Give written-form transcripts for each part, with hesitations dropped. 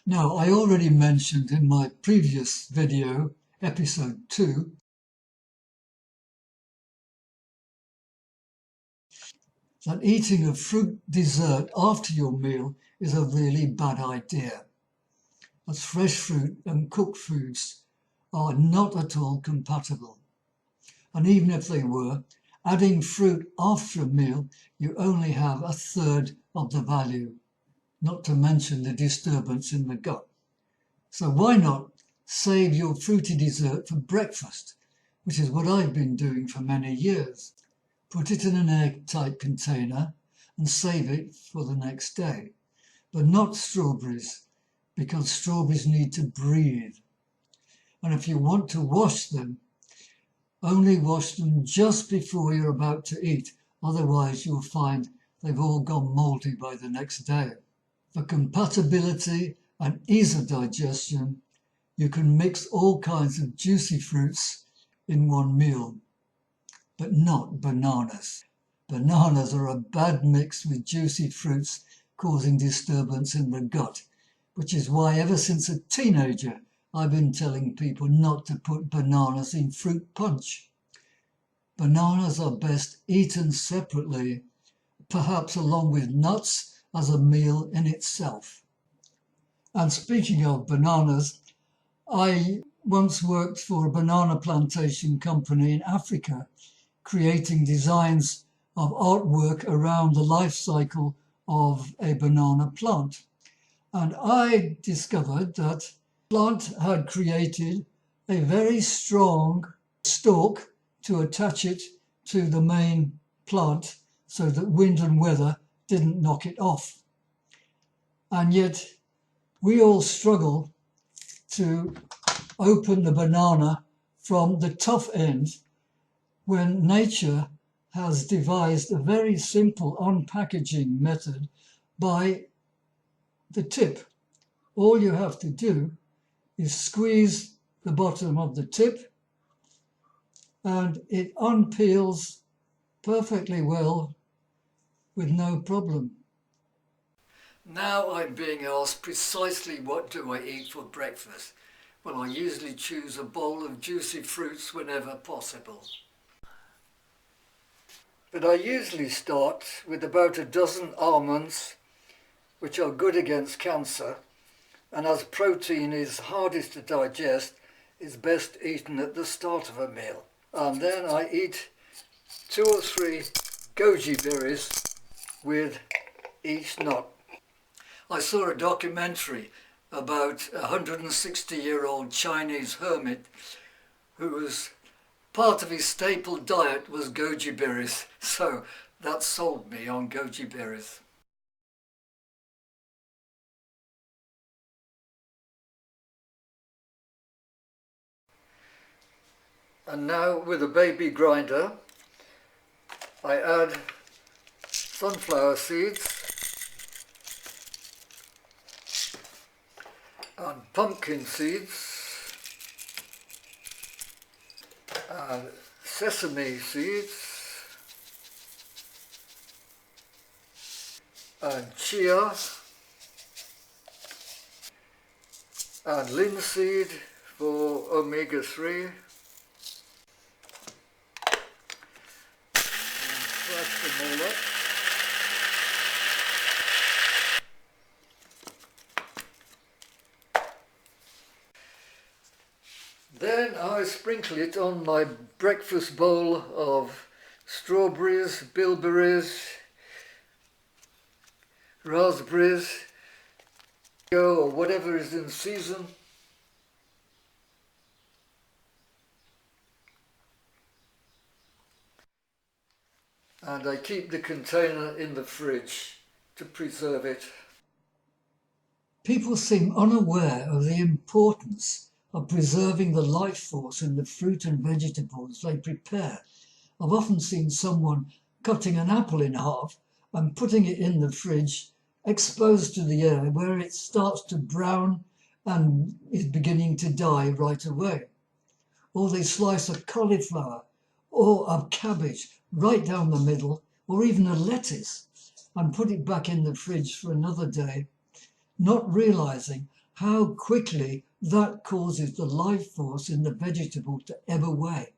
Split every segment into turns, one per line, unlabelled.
Now, I already mentioned in my previous video, episode 2, that eating a fruit dessert after your meal is a really bad idea, as fresh fruit and cooked foods are not at all compatible. And even if they were, adding fruit after a meal, you only have a third of the value, not to mention the disturbance in the gut. So why not save your fruity dessert for breakfast, which is what I've been doing for many years. Put it in an airtight container and save it for the next day. But not strawberries, because strawberries need to breathe. And if you want to wash them, only wash them just before you're about to eat. Otherwise, you'll find they've all gone mouldy by the next day. For compatibility and ease of digestion, you can mix all kinds of juicy fruits in one meal, but not bananas. Bananas are a bad mix with juicy fruits, causing disturbance in the gut, which is why ever since a teenager I've been telling people not to put bananas in fruit punch. Bananas are best eaten separately, perhaps along with nuts as a meal in itself. And speaking of bananas, I once worked for a banana plantation company in Africa, creating designs of artwork around the life cycle of a banana plant. And I discovered that the plant had created a very strong stalk to attach it to the main plant so that wind and weather didn't knock it off. And yet we all struggle to open the banana from the tough end when nature has devised a very simple unpackaging method by the tip. All you have to do is squeeze the bottom of the tip and it unpeels perfectly well with no problem. Now I'm being asked precisely what do I eat for breakfast. Well, I usually choose a bowl of juicy fruits whenever possible. But I usually start with about a dozen almonds, which are good against cancer, and as protein is hardest to digest, is best eaten at the start of a meal. And then I eat 2 or 3 goji berries with each nut. I saw a documentary about a 160-year-old Chinese hermit whose part of his staple diet was goji berries, so that sold me on goji berries. And now with a baby grinder, I add sunflower seeds and pumpkin seeds and sesame seeds and chia and linseed for omega-3. Crush them all up. Then I sprinkle it on my breakfast bowl of strawberries, bilberries, raspberries, or whatever is in season. And I keep the container in the fridge to preserve it. People seem unaware of the importance of preserving the life force in the fruit and vegetables they prepare. I've often seen someone cutting an apple in half and putting it in the fridge, exposed to the air, where it starts to brown and is beginning to die right away. Or they slice a cauliflower or a cabbage right down the middle, or even a lettuce, and put it back in the fridge for another day, not realizing how quickly that causes the life force in the vegetable to ebb away.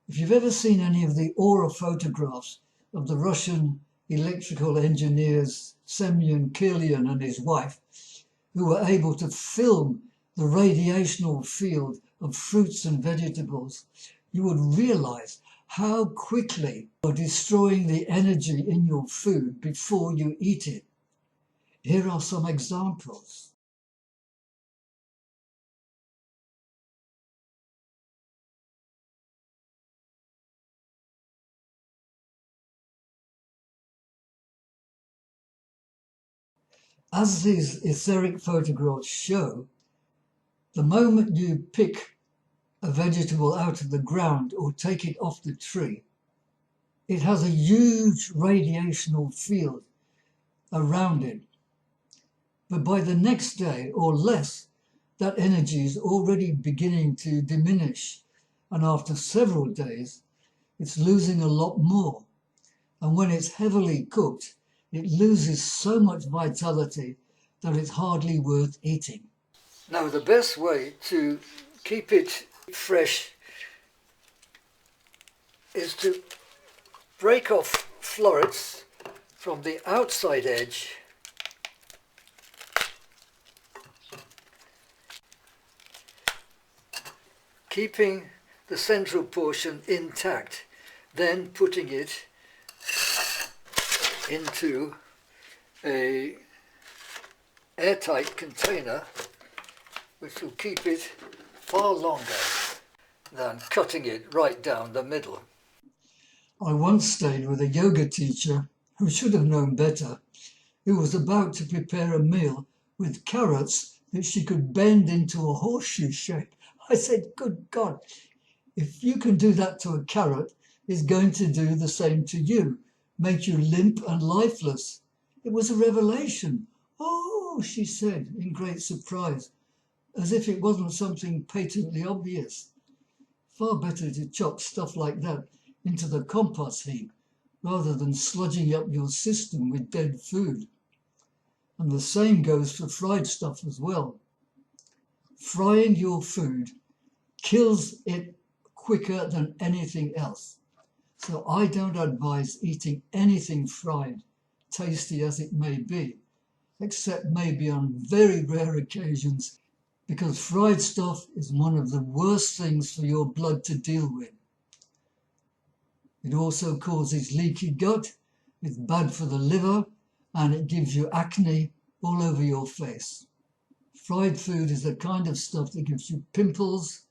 If you've ever seen any of the aura photographs of the Russian electrical engineers Semyon Kilian and his wife, who were able to film the radiational field of fruits and vegetables, you would realize how quickly you're destroying the energy in your food before you eat it. Here are some examples. As these etheric photographs show, the moment you pick a vegetable out of the ground or take it off the tree, it has a huge radiational field around it. But by the next day or less, that energy is already beginning to diminish. And after several days, it's losing a lot more. And when it's heavily cooked, it loses so much vitality that it's hardly worth eating. Now, the best way to keep it fresh is to break off florets from the outside edge keeping the central portion intact, then putting it into a airtight container which will keep it far longer than cutting it right down the middle. I once stayed with a yoga teacher who should have known better, who was about to prepare a meal with carrots that she could bend into a horseshoe shape. I said, good God, if you can do that to a carrot, it's going to do the same to you, make you limp and lifeless. It was a revelation. Oh, she said in great surprise, as if it wasn't something patently obvious. Far better to chop stuff like that into the compost heap rather than sludging up your system with dead food. And the same goes for fried stuff as well. Frying your food kills it quicker than anything else. So I don't advise eating anything fried, tasty as it may be, except maybe on very rare occasions, because fried stuff is one of the worst things for your blood to deal with. It also causes leaky gut, it's bad for the liver, and it gives you acne all over your face. Fried food is the kind of stuff that gives you pimples,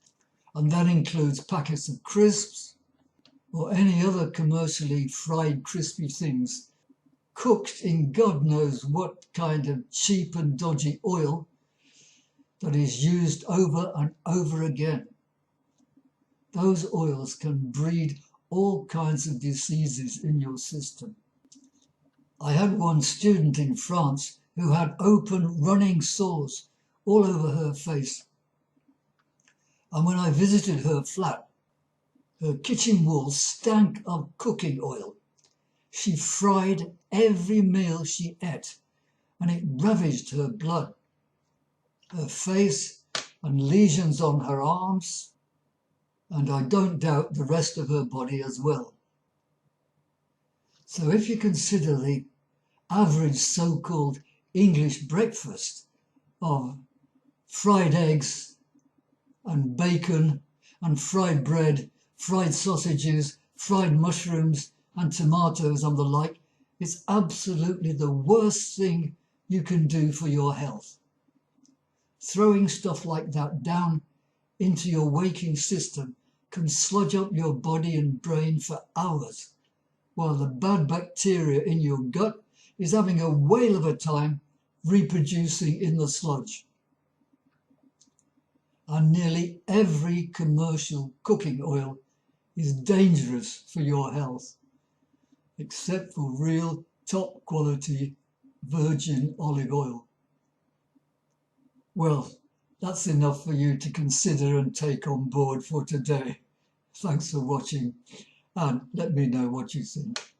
and that includes packets of crisps or any other commercially fried crispy things cooked in God knows what kind of cheap and dodgy oil that is used over and over again. Those oils can breed all kinds of diseases in your system. I had one student in France who had open running sores all over her face. And when I visited her flat, her kitchen walls stank of cooking oil. She fried every meal she ate, and it ravaged her blood, her face, and lesions on her arms, and I don't doubt the rest of her body as well. So if you consider the average so-called English breakfast of fried eggs and bacon and fried bread, fried sausages, fried mushrooms and tomatoes and the like, it's absolutely the worst thing you can do for your health. Throwing stuff like that down into your waking system can sludge up your body and brain for hours, while the bad bacteria in your gut is having a whale of a time reproducing in the sludge. And nearly every commercial cooking oil is dangerous for your health, except for real top quality virgin olive oil. Well, that's enough for you to consider and take on board for today. Thanks for watching, and let me know what you think.